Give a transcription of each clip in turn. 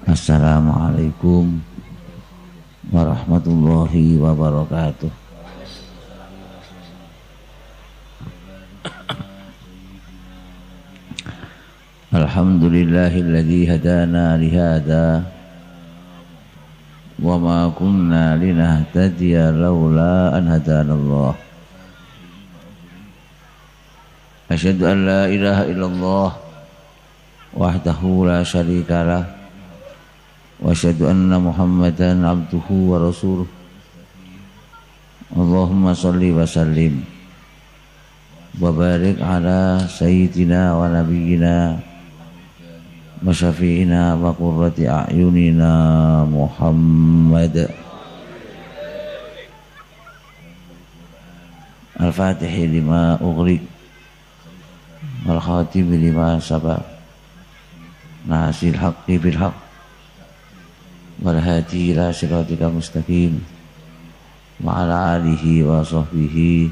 Assalamualaikum warahmatullahi wabarakatuh. Alhamdulillahilladzi hadana lihada wa ma kunna linahtadiya laula an hadanallah. Asyhadu an la ilaha illallah wahdahu la syarikalah wa asyhadu anna Muhammadan abduhu wa rasuluh. Allahumma shalli wa sallim wa barik ala sayyidina wa nabiyyina wa syafi'ina wa qurrati a'yunina Muhammad. Al-Fatihi lima ughliq wal khatimi lima sabaq nasil haqqi bil haqq wal hadi ila siratika mustaqim wa ala alihi wa sahbihi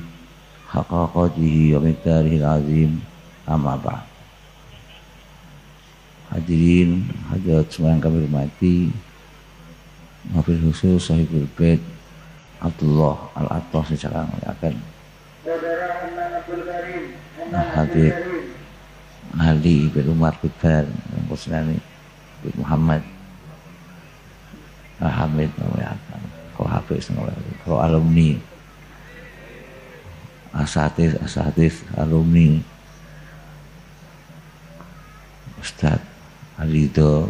haqqa qadrihi wa miqdarihi azim. Amma ba'd. Hadirin hadirat semua yang kami hormati, wabil khusus sahibul bait Abdullah Al-Attas secara muliakan Habib Ali bin Umar Kubar yang Kusnani bin Muhammad Hamid muliakan kau Hafiz kau alumni asatidz alumni Ustaz Alido,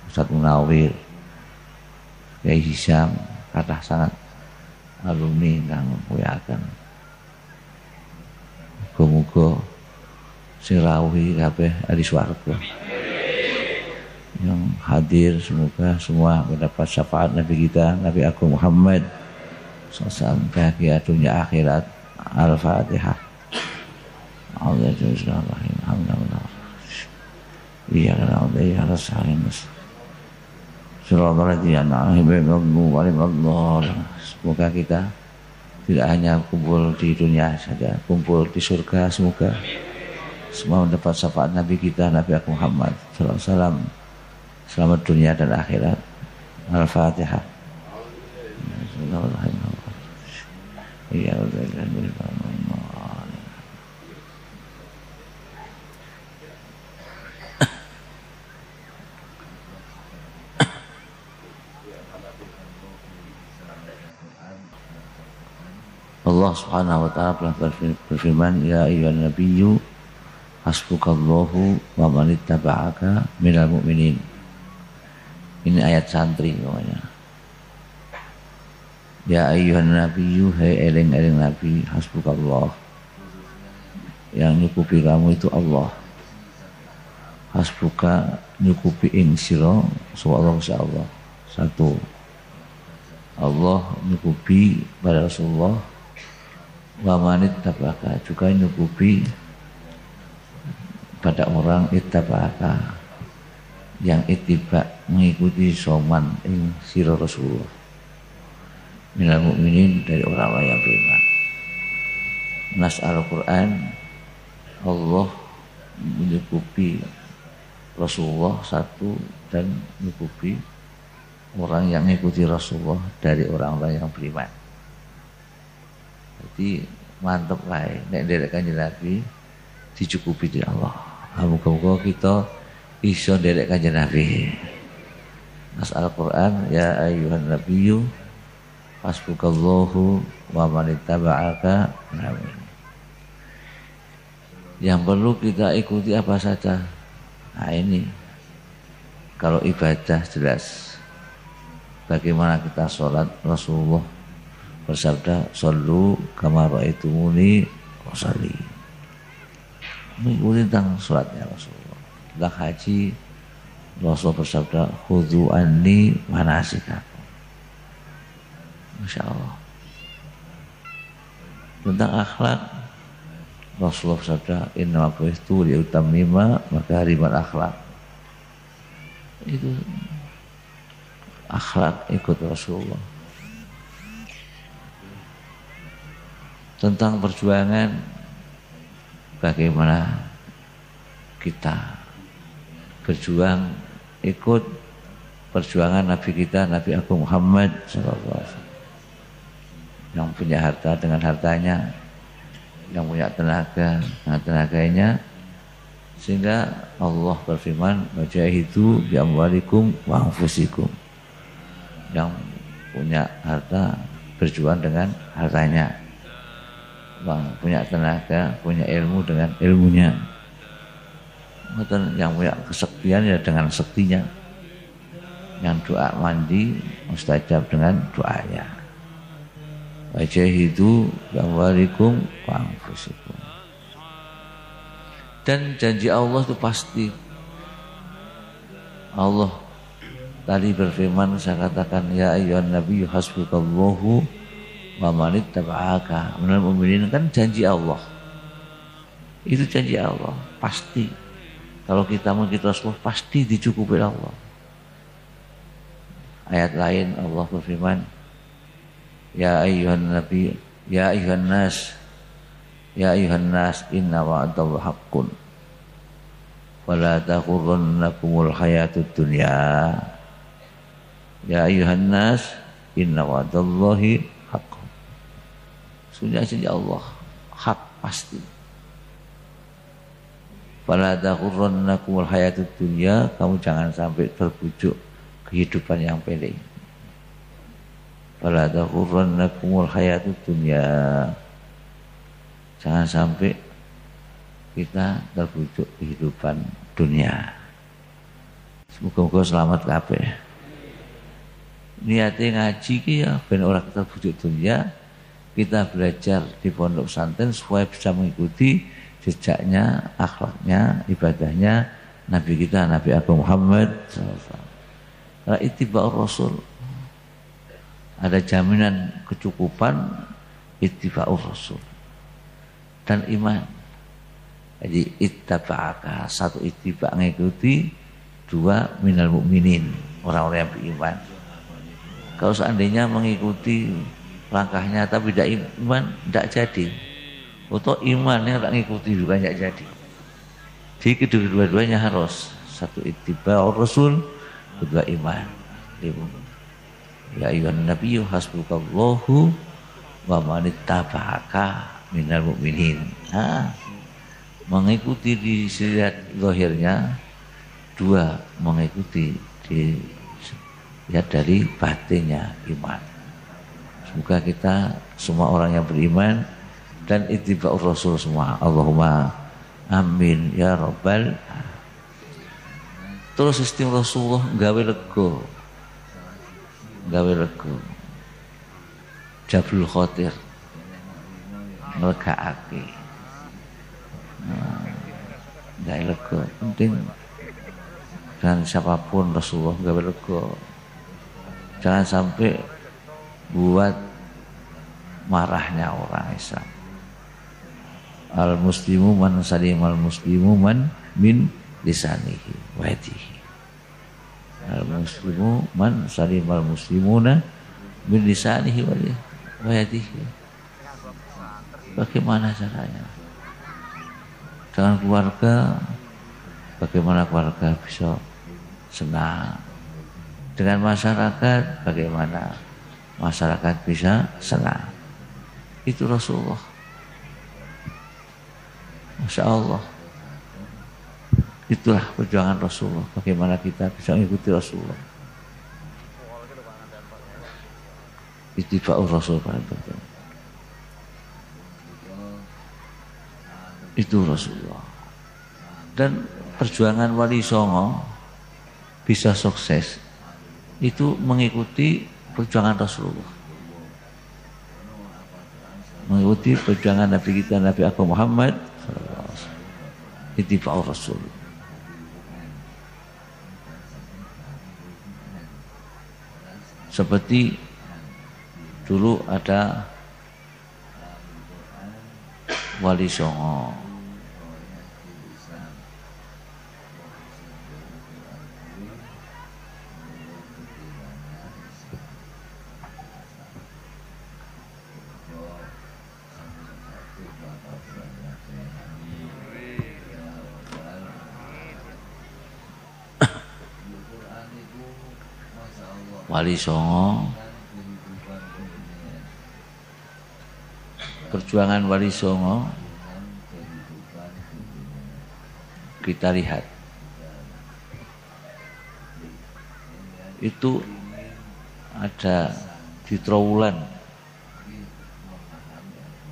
Ustaz Munawir, Kiai Hisham, kata sangat alumni kang muliakan. Muga-muga sing rawuhi kabeh ahli swarga. Yang hadir semoga semua mendapat syafaat Nabi kita, Nabi Agung Muhammad SAW, bahagia dunia akhirat. Al-Fatihah. Alhamdulillah. Iya kalau dia harus sains. Semoga kita tidak hanya kumpul di dunia saja, kumpul di surga. Semoga semua mendapat syafaat Nabi kita, Nabi Muhammad SAW. Selamat dunia dan akhirat. Al-Fatihah. Iya Allah Subhanahu wa ta'ala telah berfirman, ya ayyuhan nabiyyu hasbukallahu wa man ittaba'aka minal mu'minin. Ini ayat santri namanya. Ya ayyuhan nabiyyu, hai eling-eling nabi, hasbukallah. Yang nyukupi kamu itu Allah. Hasbuka nyukupi ing sira Allah insyaallah. Satu, Allah nyukupi pada Rasulullah. Wa manit tabaka juga nyukupi pada orang ittaba'aka yang ittiba mengikuti soman ing sira Rasulullah minal mu'minin dari orang-orang yang beriman. Nas Al-Quran Allah menyukupi Rasulullah satu dan menyukupi orang yang mengikuti Rasulullah dari orang-orang yang beriman. Jadi mantep lah, nek derek Kanjeng Nabi dicukupi di Allah. Muga-muga kita iso derek Kanjeng Nabi. Nas Al-Quran, ya ayyuhan nabiyyu hasbukallahu wa man ittaba'aka. Yang perlu kita ikuti apa saja. Nah ini kalau ibadah jelas. Bagaimana kita sholat, Rasulullah bersabda, "Shollu kama ra'aitumuni usolli." Mengikuti tentang sholatnya Rasulullah. Tentang haji, Rasulullah bersabda, "Khudhu anni manasikakum." Masya Allah. Tentang akhlak, Rasulullah bersabda, "Inna bu'ithtu liutammima makarimal akhlak." Itu akhlak ikut Rasulullah. Tentang perjuangan, bagaimana kita berjuang ikut perjuangan Nabi kita, Nabi Agung Muhammad SAW. Yang punya harta dengan hartanya, yang punya tenaga dengan tenaganya, sehingga Allah berfirman, wajahidu bi amwalikum wa anfusikum. Yang punya harta berjuang dengan hartanya, punya tenaga, punya ilmu dengan ilmunya, yang punya kesaktian ya dengan saktinya, yang doa mandi mustajab dengan doanya. Wajahidu bi amwalikum wa anfusikum. Dan janji Allah itu pasti. Allah tadi berfirman, saya katakan ya ayyuhan nabiyyu hasbukallahu wa man ittaba'aka minal mu'minin, kan janji Allah. Itu janji Allah, pasti. Kalau kita mengikuti Rasulullah pasti dicukupi Allah. Ayat lain Allah berfirman, ya ayyuhan nabi, ya ayyuhan nas, ya ayyuhan nas inna wa'dallahi haqqun wala taghurrannakumul hayatud dunya. Ya ayyuhan nas inna wa'dallahi haqqun. Sudah janji Allah hak pasti. Wala taghurrannakumul hayatud dunya, kamu jangan sampai terbujuk kehidupan yang pendek. Wala taghurrannakumul hayatud dunya, jangan sampai kita terbujuk kehidupan dunia. Semoga selamat kabeh. Niatnya ngaji ki ya ben ora terbujuk dunia. Kita belajar di pondok pesantren supaya bisa mengikuti jejaknya, akhlaknya, ibadahnya Nabi kita, Nabi Agung Muhammad SAW. Karena ittiba'ur Rasul, ada jaminan kecukupan ittiba'ur Rasul dan iman. Jadi ittaba'aka, satu ittiba' mengikuti, dua minal mu'minin, orang-orang yang beriman. Kalau seandainya mengikuti langkahnya tapi tidak iman, tidak jadi. Atau imannya tidak mengikuti juga tidak jadi. Jadi kedua-duanya harus, satu ittiba'ur Rasul, kedua iman. Ya ayyuhan nabiyyu hasbukallahu wa man ittaba'aka minal mu'minin. Mengikuti di sifat zahirnya, dua mengikuti di lihat dari batinnya, iman. Semoga kita semua orang yang beriman dan ittiba'ur Rasul semua. Allahumma amin ya rabbal. Terus sistem Rasulullah gawe lego, Jabul Khotir ngelegakake. Gawe lego penting, dan siapapun Rasulullah gawe lego. Jangan sampai buat marahnya orang Islam. Al muslimu man salimal muslimu man min lisanihi wa yadihi. Al muslimu man salimal muslimuna min lisanihi wa yadihi. Bagaimana caranya? Dengan keluarga, bagaimana keluarga bisa senang? Dengan masyarakat, bagaimana masyarakat bisa senang? Itu Rasulullah. Masya Allah. Itulah perjuangan Rasulullah. Bagaimana kita bisa mengikuti Rasulullah. Ittiba'ur Rasul paling penting. Itu Rasulullah. Dan perjuangan Wali Songo bisa sukses itu mengikuti perjuangan Rasulullah, mengikuti perjuangan Nabi kita, Nabi Agung Muhammad. Ittiba'ur Rasul. Seperti dulu ada Wali Songo, Wali Songo, perjuangan Wali Songo kita lihat itu ada di Trowulan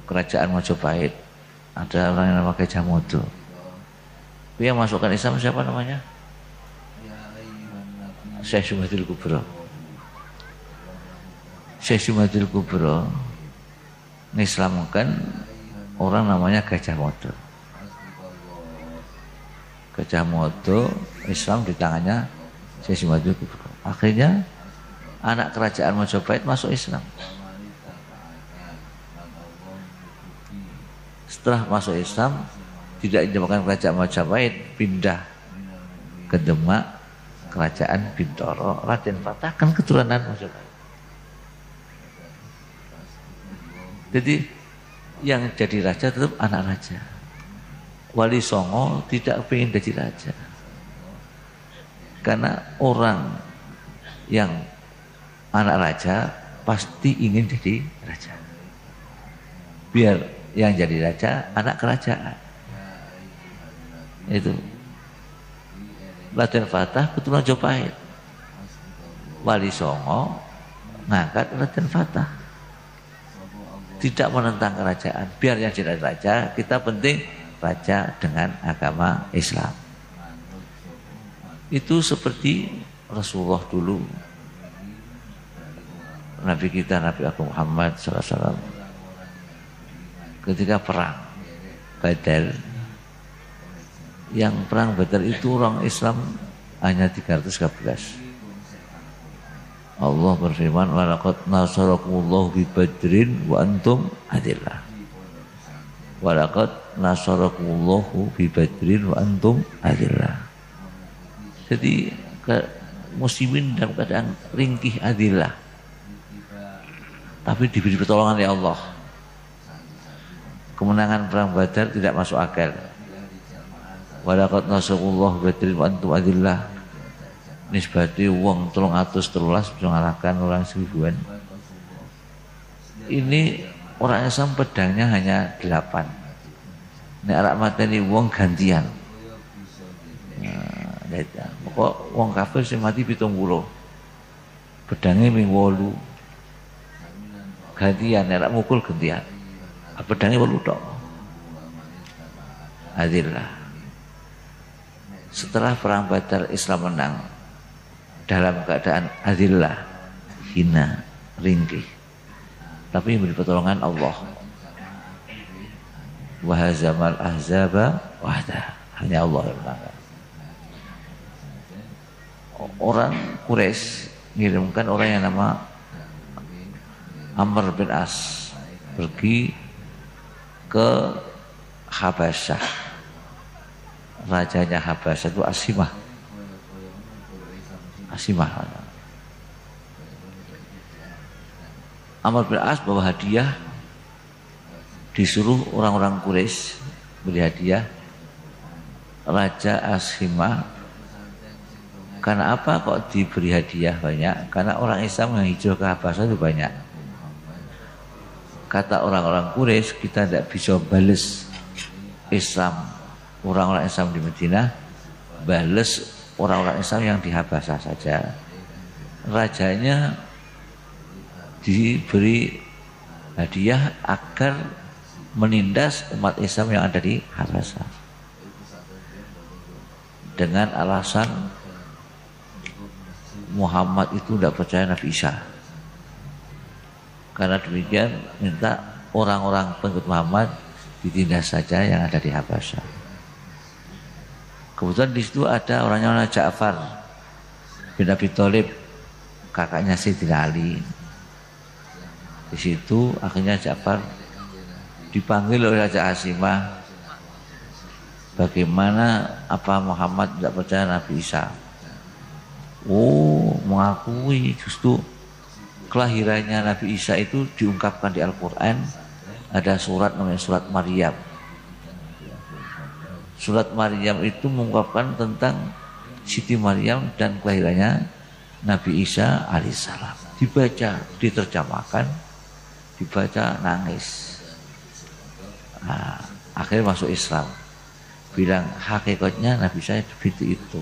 kerajaan Majapahit ada orang yang namanya Gajah Mada. Dia masukkan Islam siapa namanya? Syekh Jumadil Kubro. Syekh Jumadil Kubro mengislamkan orang namanya Gajah Mada. Gajah Mada Islam di tangannya Syekh Jumadil Kubro. Akhirnya anak kerajaan Majapahit masuk Islam. Setelah masuk Islam, tidak dinamakan kerajaan Majapahit, pindah ke Demak, kerajaan Bintoro. Raden Fatah kan keturunan Majapahit. Jadi yang jadi raja tetap anak raja. Wali Songo tidak ingin jadi raja, karena orang yang anak raja pasti ingin jadi raja. Biar yang jadi raja anak kerajaan. Itu Raden Fatah keturunan Majapahit. Wali Songo ngangkat Raden Fatah. Tidak menentang kerajaan. Biar yang jadi raja, kita penting raja dengan agama Islam. Itu seperti Rasulullah dulu. Nabi kita, Nabi Agung Muhammad SAW, ketika perang Badar, yang perang Badar itu orang Islam hanya 313. Allah berfirman, walaqad nasarakumullahu bi Badrin wa antum adillah. Walaqad nasarakumullahu bi Badrin wa antum adillah. Jadi muslimin dalam keadaan ringkih adillah, tapi diberi pertolongan oleh Allah. Kemenangan perang Badar tidak masuk akal. Walaqad nasarakumullahu bi Badrin wa antum adillah. Nisbati wong 313 bisa ngalahkan orang 1000-an. Ini orang Islam pedangnya hanya 8. Nek arek mateni wong gantian. Nah, pokok wong kafir sing mati 70. Pedangnya ming 8. Gantian nek mukul gantian. Pedangnya 8 tok. Adillah. Setelah perang Badar Islam menang dalam keadaan adillah, hina, ringkih, tapi memberi pertolongan Allah. Wa hazamal ahzaba wahda. Hanya Allah yang menang. Orang Quraisy mengirimkan orang yang nama Amr bin As pergi ke Habasyah. Rajanya Habasyah itu Asimah. Amr bin As bawa hadiah, disuruh orang-orang Quraisy beri hadiah. Raja Asimah, karena apa kok diberi hadiah banyak? Karena orang Islam yang hijrah ke Habasyah itu banyak. Kata orang-orang Quraisy, kita tidak bisa balas Islam orang-orang Islam di Madinah, balas orang-orang Islam yang di Habasyah saja. Rajanya diberi hadiah agar menindas umat Islam yang ada di Habasyah dengan alasan Muhammad itu tidak percaya Nabi Isa. Karena demikian minta orang-orang pengikut Muhammad ditindas saja yang ada di Habasyah. Kebetulan di situ ada orangnya namanya Ja'far bin Abi Thalib, kakaknya Sayyidina Ali. Di situ akhirnya Ja'far dipanggil oleh Raja Asimah. Bagaimana apa Muhammad tidak percaya Nabi Isa? Oh, mengakui justru kelahirannya Nabi Isa itu diungkapkan di Al-Quran. Ada surat namanya surat Maryam. Surat Maryam itu mengungkapkan tentang Siti Maryam dan kelahirannya Nabi Isa alaihissalam. Dibaca, diterjemahkan, dibaca, nangis. Nah, akhirnya masuk Islam. Bilang hakikatnya Nabi Isa seperti itu.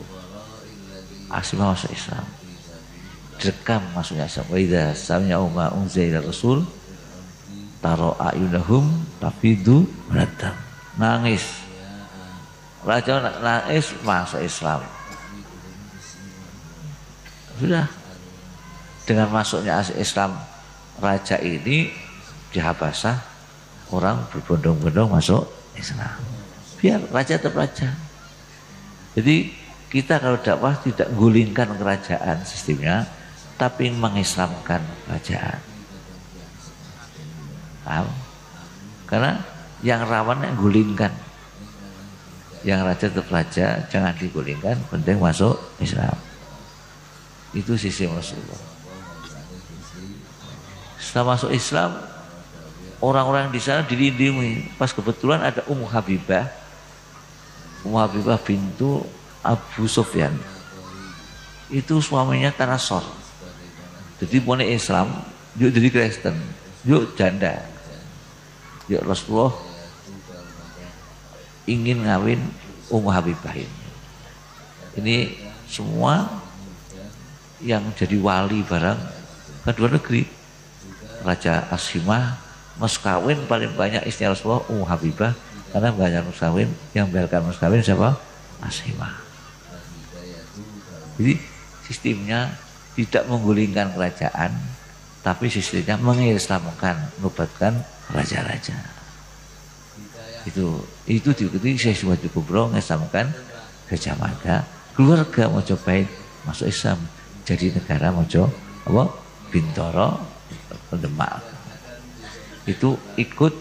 Asimah masuk Islam. Direkam masuknya Islam. Wa idza sami'u ma unzila rasul taro ayunahum tafidu radam. Nangis. Raja nangis masuk Islam. Sudah. Dengan masuknya Islam raja ini di Habasah, orang berbondong-bondong masuk Islam. Biar raja tetap raja. Jadi kita kalau dakwah tidak gulingkan kerajaan sistemnya, tapi mengislamkan kerajaan. Paham? Karena yang rawan yang gulingkan. Yang raja tetap raja, jangan digulingkan, penting masuk Islam. Itu sistem Rasulullah. Setelah masuk Islam, orang-orang di sana dilindungi. Pas kebetulan ada Ummu Habibah. Ummu Habibah bintu Abu Sufyan. Itu suaminya Tanasor. Jadi mulai Islam, yuk jadi Kristen, yuk janda. Yuk Rasulullah ingin ngawin Ummu Habibah ini. Ini semua yang jadi wali barang kedua negeri. Raja Asimah mas kawin paling banyak istri Rasulullah Ummu Habibah, karena banyak mas kawin, yang biarkan mas kawin siapa? Asimah. Jadi sistemnya tidak menggulingkan kerajaan, tapi sistemnya mengislamkan, menubatkan raja-raja. Itu diikuti Syekh Suwadi Kubro mengislamkan Gajah Mada, keluarga Mojopahit masuk Islam, jadi negara Mojo apa? Bintoro Demak. Itu ikut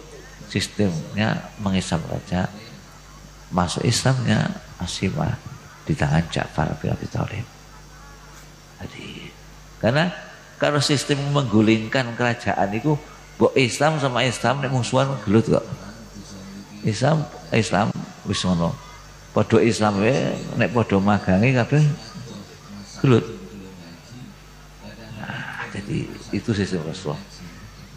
sistemnya mengislam raja, masuk Islamnya Asimah di tangan Ja'far bin Abi Thalib. Jadi karena kalau sistem menggulingkan kerajaan itu, mbok Islam sama Islam nek musuhan gelut kok. Islam wis ngono. Padha Islam wae nek padha magange kabeh gelut. Nah, jadi itu sistem Rasulullah.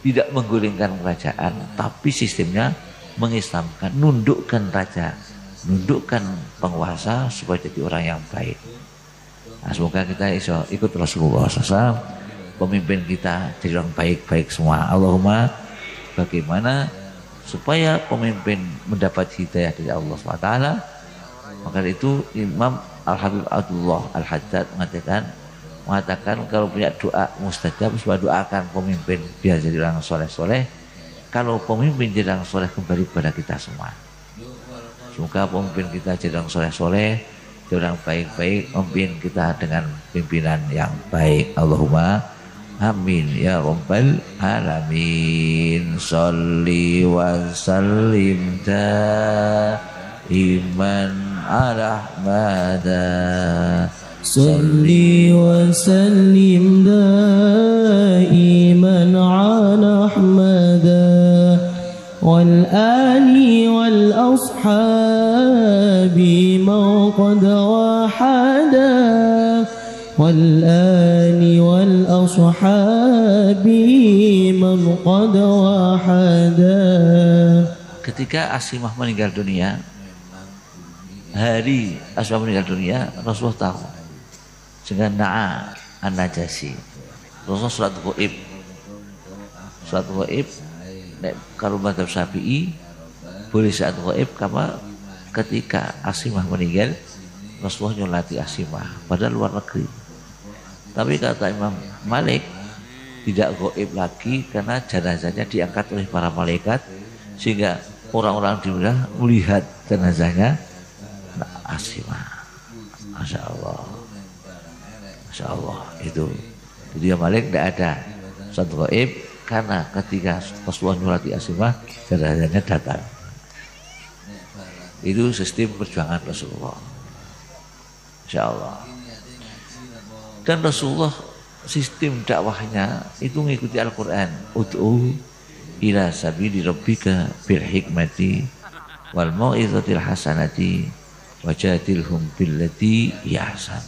Tidak menggulingkan kerajaan, tapi sistemnya mengislamkan, nundukkan raja, nundukkan penguasa supaya jadi orang yang baik. Nah, semoga kita bisa ikut Rasulullah SAW, pemimpin kita jadi orang baik-baik semua. Allahumma, bagaimana supaya pemimpin mendapat hidayah dari Allah SWT. Maka itu Imam Al-Habib Abdullah Al-Haddad mengatakan kalau punya doa mustajab, supaya doakan pemimpin biar jadi orang soleh-soleh. Kalau pemimpin jadi orang soleh kembali kepada kita semua. Semoga pemimpin kita jadi orang soleh-soleh, jadi orang baik-baik, memimpin kita dengan pimpinan yang baik. Allahumma amin ya rabbal alamin. Sholli wa sallim daiman ala Ahmada. صلي وسلم دائما على أحمد والآل والأصحاب من قد وحدا والآل والأصحاب من قد وحدا. Ketika Asimah meninggal dunia, hari Asimah meninggal dunia, Rasulullah tahu. Sehingga Na'a An-Najasi, Rasulullah sholat ghaib. Sholat ghaib kalau madzhab Syafi'i boleh saat ghaib, karena ketika Asimah meninggal Rasulullah nyolati Asimah padahal luar negeri. Tapi kata Imam Malik tidak ghaib lagi karena jenazahnya diangkat oleh para malaikat, sehingga orang-orang di dunia melihat jenazahnya Asimah. Masya Allah. Masya Allah, itu dia Malik tidak ada satu gaib, karena ketika Rasulullah nyolati Asimah jenazahnya datang. Itu sistem perjuangan Rasulullah. Masya Allah. Dan Rasulullah sistem dakwahnya itu mengikuti Al-Quran. Ud'u ila sabili rabbika bil hikmati wal mau'izatil hasanati wajadilhum billati yahsan.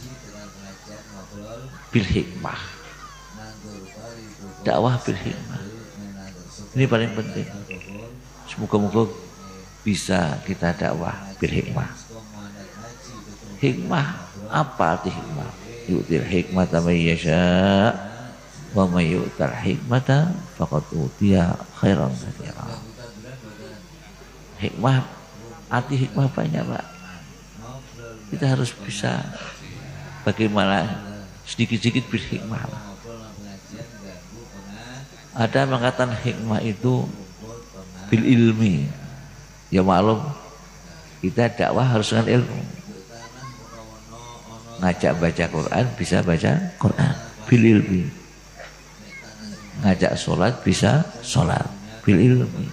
bil hikmah. Dakwah bil hikmah. Ini paling penting. Semoga-moga bisa kita dakwah bil hikmah. Hikmah apa arti hikmah? Yu'til hikmata may yasha wa may yu'tal hikmata faqad utiya khairan katsira. Hikmah, arti hikmah banyak, Pak. Kita harus bisa bagaimana sedikit-sedikit berhikmah. Ada yang mengatakan hikmah itu bil ilmi. Ya maklum, kita dakwah harus dengan ilmu. Ngajak baca Quran bisa baca Quran bil ilmi. Ngajak sholat bisa sholat bil ilmi.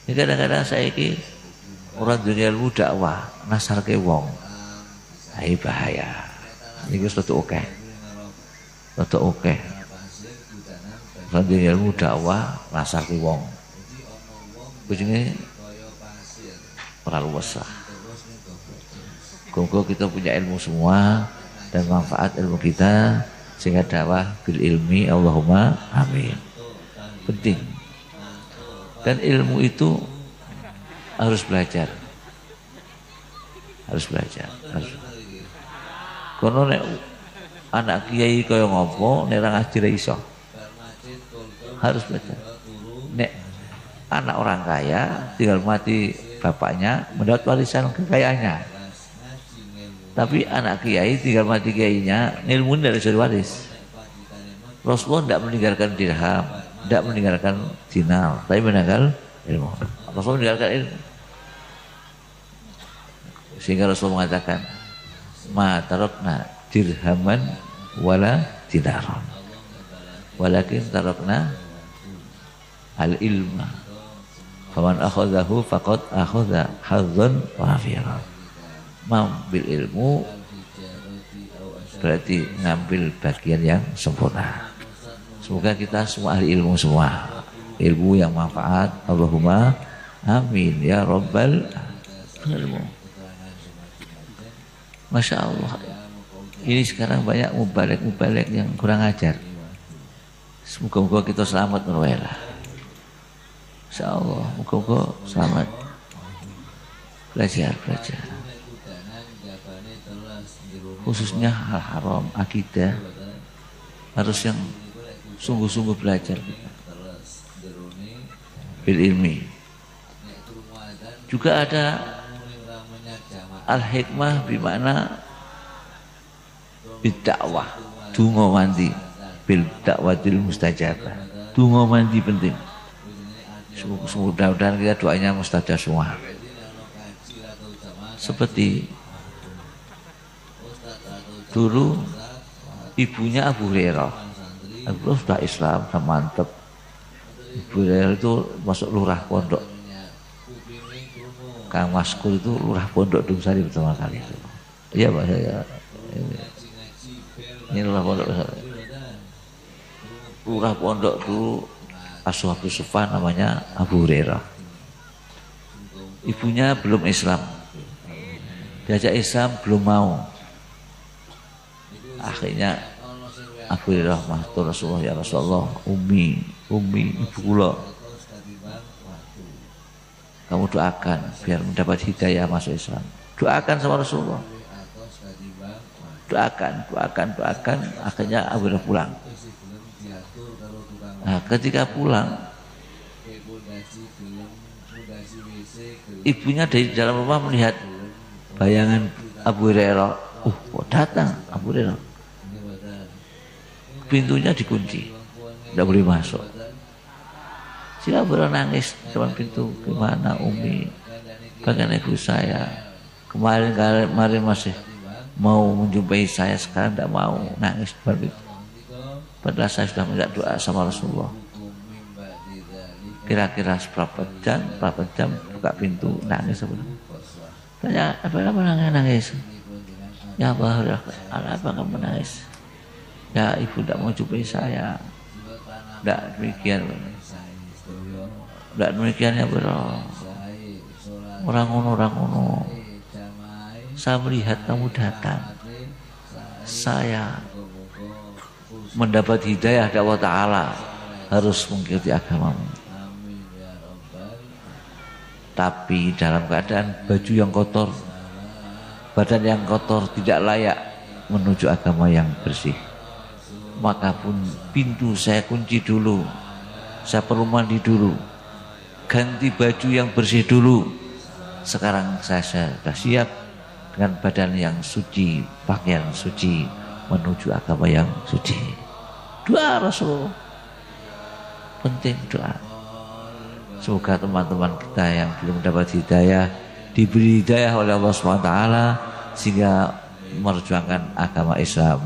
Ini kadang-kadang saya ini orang dunia ilmu dakwah nasar ke wong. Ini bahaya. Ini suatu oke. Suatu oke. Orang dunia ilmu dakwah nasar ke wong. Begini orang luas lah. Semoga kita punya ilmu semua dan manfaat ilmu kita sehingga dakwah bil ilmi. Allahumma amin. Penting. Dan ilmu itu harus belajar. Harus belajar. Karena anak kiai kaya ngopo nek ora ngaji ra iso. Harus belajar. Nek anak orang kaya tinggal mati bapaknya mendapat warisan kekayaannya. Tapi anak kiai tinggal mati kiainya, ilmu tidak bisa diwaris. Rasulullah tidak meninggalkan dirham, tidak meninggalkan dinar, tapi meninggalkan ilmu. Rasulullah meninggalkan ilmu. Sehingga Rasulullah mengatakan, ma tarakna dirhaman wala dinaran, walakin tarakna al ilma. Faman akhadahu faqad akhadha hadzan wafiran. Mengambil ilmu berarti ngambil bagian yang sempurna. Semoga kita semua ahli ilmu semua, ilmu yang manfaat. Allahumma amin ya rabbal alamin. Masya Allah. Ini sekarang banyak mubalek yang kurang ajar. Semoga kita selamat menwelah. Insya Allah, moga-moga selamat. Belajar. Khususnya hal haram, akidah harus yang sungguh-sungguh belajar bil ilmi. Juga ada al-hikmah bimana bid-dakwah, dungo mandi bil dakwatil mustajabah. Dungo mandi penting. Mudah-mudahan kita doanya mustajab semua. Seperti dulu ibunya Abu Hurairah. Abu Hurairah sudah Islam, sudah mantep. Abu Hurairah itu masuk lurah pondok. Kang Maskur itu lurah pondok Dumsari pertama kali itu. Iya Pak saya. Ini lurah pondok. Lurah pondok dulu Ashabus Suffah namanya Abu Hurairah. Ibunya belum Islam. Diajak Islam belum mau. Akhirnya Abu Hurairah matur Rasulullah, ya Rasulullah, Umi ibu kula. Kamu doakan biar mendapat hidayah masuk Islam. Doakan sama Rasulullah. Doakan. Akhirnya Abu Hurairah pulang. Nah, ketika pulang, ibunya dari dalam rumah melihat bayangan Abu Hurairah. Kok datang Abu Hurairah? Pintunya dikunci, tidak boleh masuk. Sehingga Abu Hurairah nangis depan pintu. Gimana Umi? Bagaimana ibu saya? Kemarin masih mau menjumpai saya, sekarang tidak mau, nangis depan pintu. Padahal saya sudah minta doa sama Rasulullah. Kira-kira berapa jam buka pintu, nangis. Tanya, apa nangis? Ya Abu Hurairah, apa kamu nangis? Ya ibu tidak mau jumpai saya. Tidak demikian ya bro. Orang ngono. Saya melihat kamu datang. Saya mendapat hidayah dari Allah Ta'ala harus mengikuti agamamu. Tapi dalam keadaan baju yang kotor, badan yang kotor, tidak layak menuju agama yang bersih, maka pun pintu saya kunci dulu, saya perlu mandi dulu, ganti baju yang bersih dulu. Sekarang saya sudah siap dengan badan yang suci, pakaian suci, menuju agama yang suci. Doa Rasul penting, doa. Semoga teman-teman kita yang belum dapat hidayah diberi hidayah oleh Allah SWT sehingga memperjuangkan agama Islam.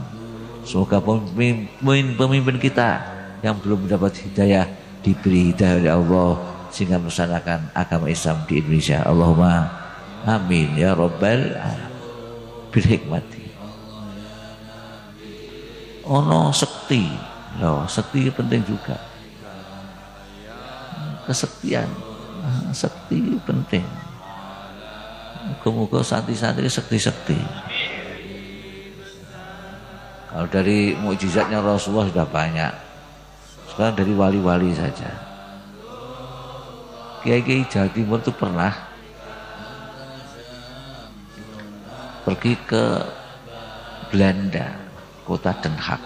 Semoga pemimpin kita yang belum mendapat hidayah diberi hidayah oleh Allah sehingga melaksanakan agama Islam di Indonesia. Allahumma amin ya rabbal alamin. Bil hikmati. Ono sekti, loh sekti penting juga. Kesektian, sekti penting. Moga-moga santri-santri sekti-sekti. Kalau dari mukjizatnya Rasulullah sudah banyak. Sekarang dari wali-wali saja. Kiai-kiai Jawa Timur itu pernah pergi ke Belanda, kota Den Haag,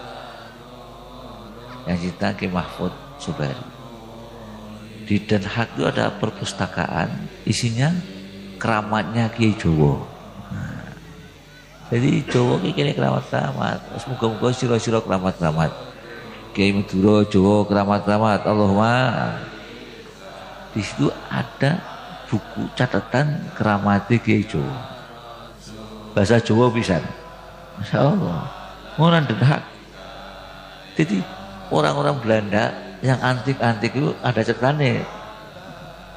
yang cerita Ki Mahfud Subari. Di Den Haag itu ada perpustakaan, isinya keramatnya Kiai Jawa. Nah, jadi Jawa ini keramat-keramat. Semoga-moga sira-sira keramat-keramat. Kiai Madura Jawa keramat-keramat. Allahumma. Di situ ada buku catatan keramat Kiai Jawa. Bahasa Jawa pisan. Masya Allah. Orang Den Haag. Jadi orang-orang Belanda yang antik-antik itu ada catatannya.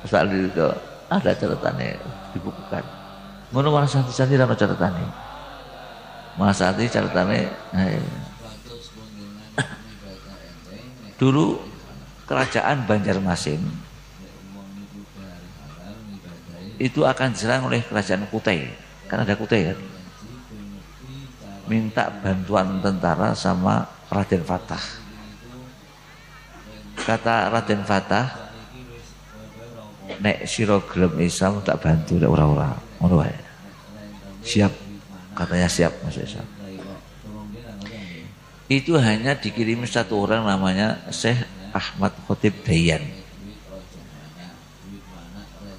Ustaz itu ada catatannya dibukukan. Ngono malah santri-santri ana catatannya. Malah santri catatannya. Dulu kerajaan Banjarmasin itu akan diserang oleh kerajaan Kutai. Kan ada Kutai kan. Minta bantuan tentara sama Raden Fatah. Kata Raden Fatah, nek sira gelem Islam tak bantu nek ora-ora. Ngono wae. Siap, katanya siap masuk Islam. Itu hanya dikirimi satu orang namanya Syekh Ahmad Khotib Dayan.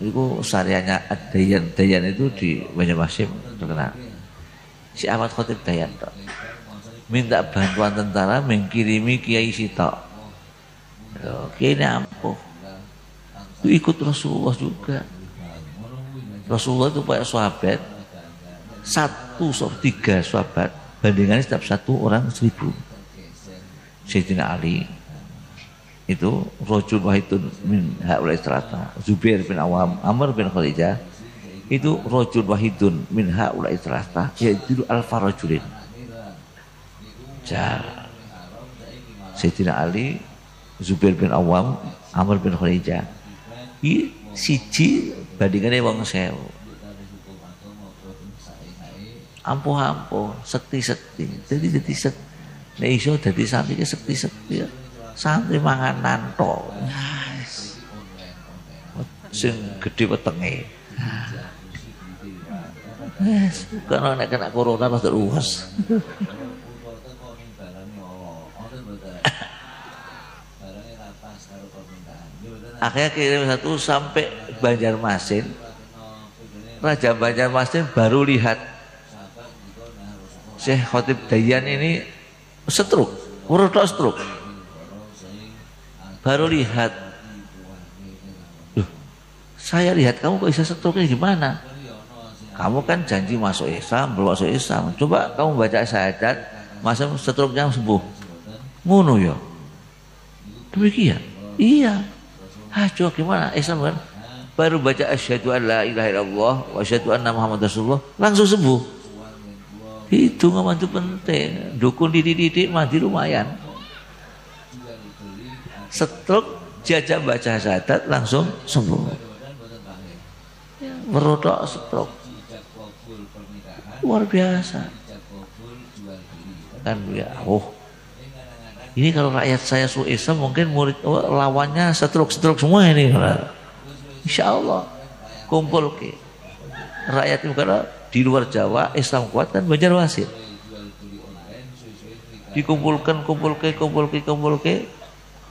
Itu syariahnya Ad-Dayan. Dayan itu di Banjarmasin terkenal. Si Ahmad Khotib Dayan toh. Minta bantuan tentara mengkirimi kiai sitok. Kayaknya ampuh. Itu ikut Rasulullah juga. Rasulullah itu banyak sahabat. 1/3 sahabat. Bandingannya setiap satu orang 1000. Sayyidina Ali itu rajul wahidun min haulai salata. Zubair bin Awam, Amr bin Khalijah itu rajul wahidun min haulai salata, yaitu alfa rajulin. Jar. Sayyidina Ali, Zubair bin Awam, Amr bin Khalijah. Iki siji bandingane wong 1000. Ampuh-ampuh, sekti-sekti. Jadi nek iso dadi santri ki sekti-sekti. Santri manganan tok. Nice. Sing gedhe wetenge. Wes, karena nek kena corona rada luwes. Akhirnya kirim satu sampai Banjarmasin. Raja Banjarmasin baru lihat Syekh Khotib Dayan ini stroke, stroke. Baru lihat, loh, saya lihat kamu kok bisa stroke gimana? Kamu kan janji masuk Islam, belum masuk Islam. Coba kamu baca syahadat, masa stroke-nya sembuh. Ngono ya. Demikian. Iya. Coba gimana? Islam kan? Baru baca asyhadu an la ilaha illallah wa asyhadu anna Muhammadar Rasulullah, langsung sembuh. Itu nggak penting. Dukun didik mandi lumayan. Stroke jajah baca syahadat langsung sembuh. Merodok stroke. Luar biasa. Kan ya, Ini kalau rakyat saya suruh Islam mungkin murid lawannya setruk-setruk semua ini. Insya Allah kumpul ke rakyat itu karena di luar Jawa Islam kuat kan Banjarmasin. Dikumpulkan kumpul ke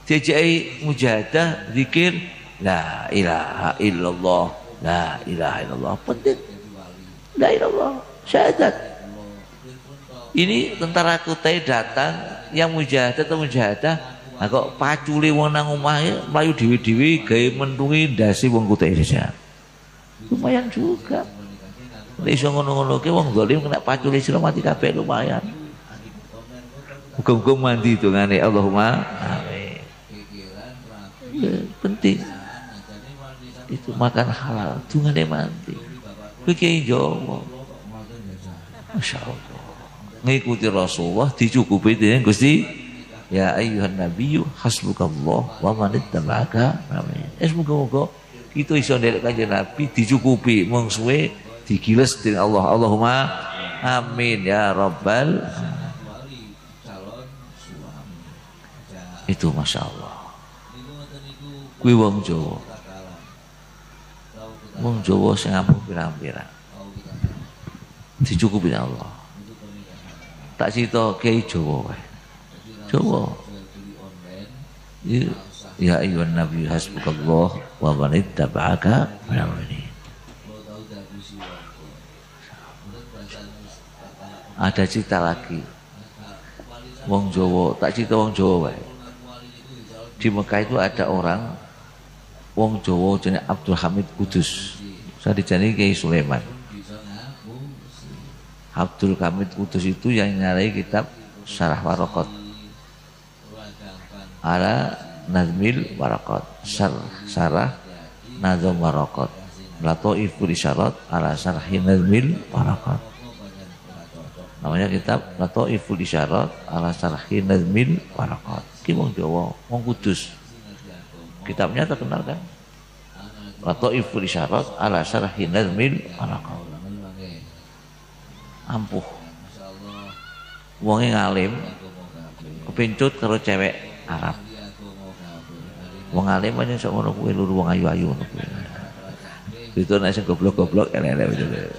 dijai mujahadah zikir la ilaha illallah la ilaha illallah penting la ilaha illallah syahadat. Ini tentara Kutai datang yang mujahadah kok pacule wong nang omahe mlayu dhewe-dhewe gawe mentungi ndase wong Kutai saja. Lumayan juga. Nek iso ngono-ngono ke wong zalim kena pacule sira mati kabeh lumayan. Hukum-hukum mandi dongane Allahumma amin. Penting. Itu makan halal dongane mandi. Kuwi Jawa. Masyaallah. Ngikuti Rasulullah dicukupi dengan Gusti ya ayyuhan nabiyyu hasbukallah wa man ittaba'aka amin. Semoga-moga kita iso ndelok Kanjeng Nabi dicukupi mung suwe digiles dengan Allah. Allahumma amin ya rabbal. Itu Masya Allah. Kuwi wong Jawa. Wong Jawa sing ampun pirang-pirang. Dicukupi Allah. Tak cerita Kiai Jawa wae. Jawa. Ya ayyuhan nabi hasbukallah wa man ittaba'aka minal. Ada cerita lagi. Wong Jawa, tak cerita wong Jawa wae. Di Mekah itu ada orang wong Jawa jenenge Abdul Hamid Kudus. Saya dijani Kiai Sulaiman. Abdul Hamid Kudus itu yang nyarai kitab Syarah Waraqat ala Nazmil Waraqat, Syarah Nazm Waraqat, Lataiful Isyarat ala Syarhi Nazmil Waraqat. Namanya kitab Lataiful Isyarat ala Syarhi Nazmil Waraqat. Ki wong Jawa, wong Kudus. Kitabnya terkenal kan? Lataiful Isyarat ala Syarhi Nazmil Waraqat. Ampuh wonge ngalim kepencut karo cewek Arab. Wong alim aja sok ngono kuwi luru wong ayu-ayu ngono kuwi. Itu nek sing goblok-goblok elek-elek gitu.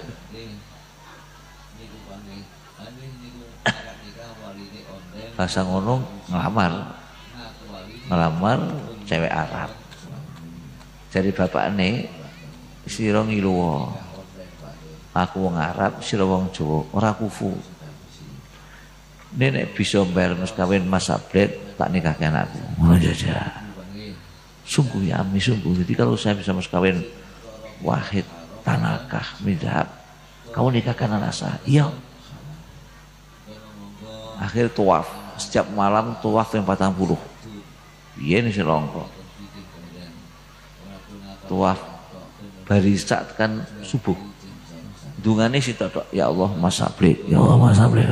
Pasang ngono ngelamar cewek Arab. Jadi bapakne sira ngilu. Aku wong Arab, sira wong Jawa, ora kufu. Nek bisa bayar mas kawin Mas Ablet, tak nikahke anakku. Ngono aja. Sungguh ya ami sungguh. Jadi kalau saya bisa mas kawin Wahid Tanakah Midhab, kamu nikahkan anak saya. Iya. Akhir tawaf, setiap malam tawaf yang 40. Iya nih selongko. Tawaf barisak kan subuh. Dungane sitok ya Allah Mas Ablet, ya Allah Mas Ablet.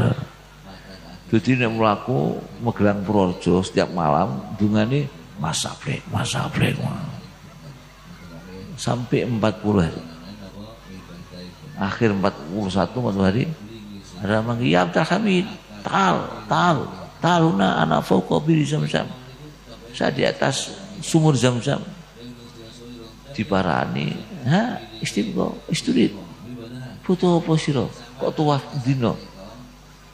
Jadi nek mlaku Magelang Purworejo setiap malam dungane Mas Ablet, Mas Ablet. Sampai 40 hari. Akhir 41 hari ada manggil ya Abdul Hamid, taluna ana fauqa bir Zamzam. Saya di atas sumur Zamzam. Diparani, ha istiqo, isturit. Foto apa sira? Kok tuaf dino?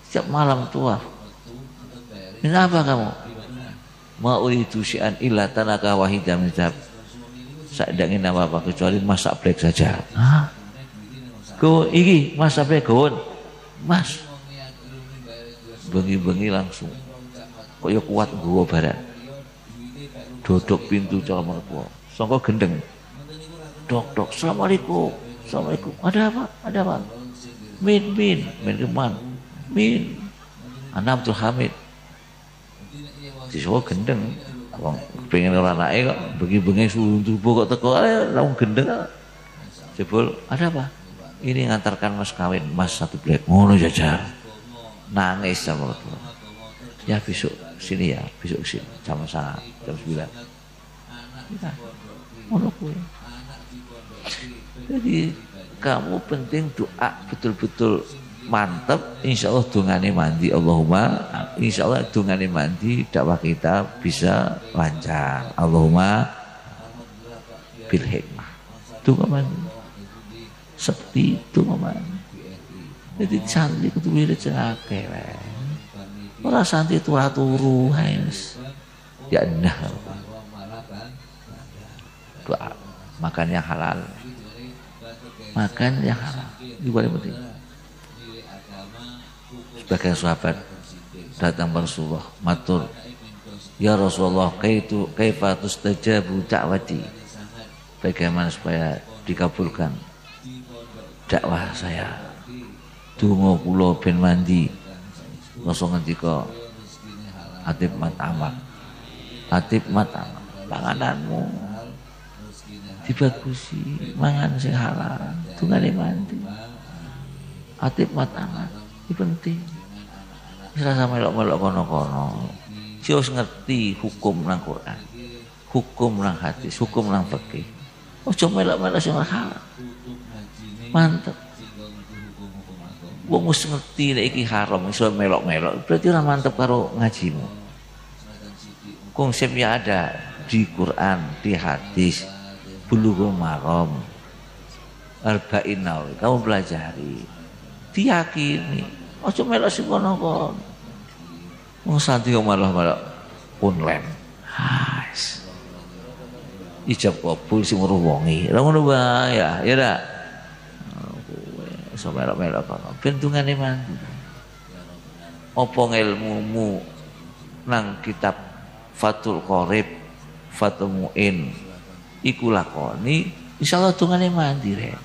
Setiap malam tuaf. Kenapa kamu? Mau itu syai'an illa tanaka wahidan minzab. Saya tidak ingin apa-apa kecuali masak black saja. Hah? Go iki masak black go. Mas. Bengi-bengi langsung. Kok ya kuat gua barat. Dodok pintu calon mertua. Sangka gendeng. Dok, assalamualaikum. Assalamualaikum. Ada apa? Ada apa? Min keman. Min. Anak Abdul Hamid. Siswa gendeng. Wong pengen ora anake kok bengi-bengi subuh kok teko wong gendeng. Jebul, ada apa? Ini ngantarkan mas kawin Mas satu black. Ngono jajar. Nangis sama mertua. Ya besok sini ya, besok sini jam 9. Kita ngono kuwi. Jadi kamu penting doa betul-betul mantep, insyaallah dungane mandi. Allahumma insyaallah dungane mandi dakwah kita bisa lancar. Allahumma bil hikmah. Donga mandi. Seperti itu mandi. Jadi santri kudu wirid sing akeh wae. Ora santri turu haes. Ya nah. Doa makan yang halal. Makan yang halal. Itu paling penting. Sebagian sahabat datang ke Rasulullah matur, ya Rasulullah kaifa tustajabu da'wati, bagaimana supaya dikabulkan dakwah saya, donga kula ben mandi. Rasul ngendika atib matamak, pangananmu dibagusi, mangan sing halal, dungane mandi. Atib matamak iki penting. Rasa melok-melok kono-kono. Si harus ngerti hukum nang Quran, hukum nang hadis, hukum nang fikih. Ojo melok-melok sing halal. Mantep. Wong mesti ngerti nek iki haram iso melok-melok, berarti ora mantep karo ngajimu. Konsepnya ada di Quran, di hadis, Bulughul Maram, Arba'in Nawawi. Kamu pelajari, diyakini. Ojo melok sing kono-kono. Wong santri malah online. Has. Ijab kabul sing ngruwongi. Ora ngono wae ya dak. Iso melok-melok kono. Ben dungane mandi. Apa ilmumu nang kitab Fathul Qorib, Fathul Mu'in iku lakoni, insyaallah dungane mandi rek.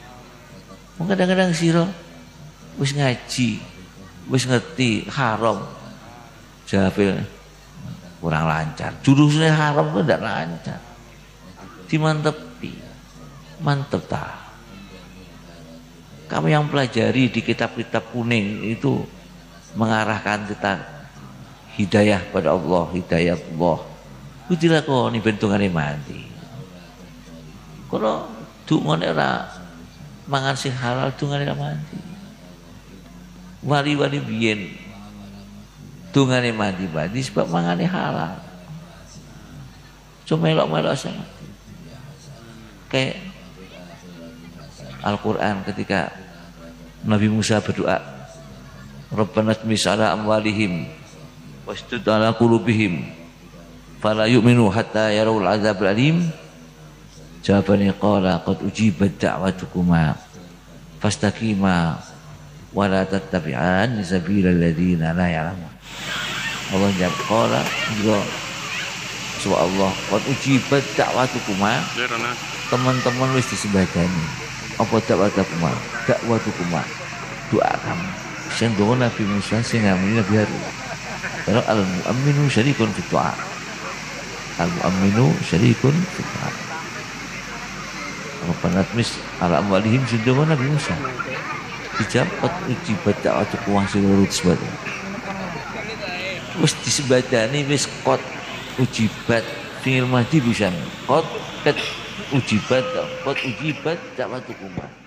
Wong kadang-kadang sira wis ngaji, wis ngerti haram, jawabnya kurang lancar. Jurusnya haram itu tidak lancar. Dimantepi, mantep tak. Kamu yang pelajari di kitab-kitab kuning itu mengarahkan kita hidayah pada Allah, hidayah Allah. Itu dilakoni bentungane mandi. Kalau dungane ora mangan sing halal, dungane ora mandi. Wali-wali biyen dungane mandi sebab mangane halal. Cuma melok-melok sangat. Kayak Al-Quran ketika Nabi Musa berdoa, Rabbana tmis ala amwalihim wastud ala qulubihim fala yu'minu hatta yarawul azab alim. Jawabannya qala qad ujibat da'watukuma fastaqima wa la tattabi'an sabilal ladzina la ya'lamun. Allah jawab qala subhanallah qad ujibat da'watukuma, teman-teman wis disembadani. Apa da'watukuma? Da'watukuma, doa kamu. Sing doa Nabi Musa sing ngamini Nabi Harun. Karena al-mu'minu syarikun fi doa. Al-mu'minu syarikun fi doa. Rabbana tmis ala amwalihim sing doa Nabi Musa. Dijabat ujibat da'watukuma sing urut sebada. Wis disembadani wis qad ujibat fi'il madhi bisa qad ujibat dakwatukumah.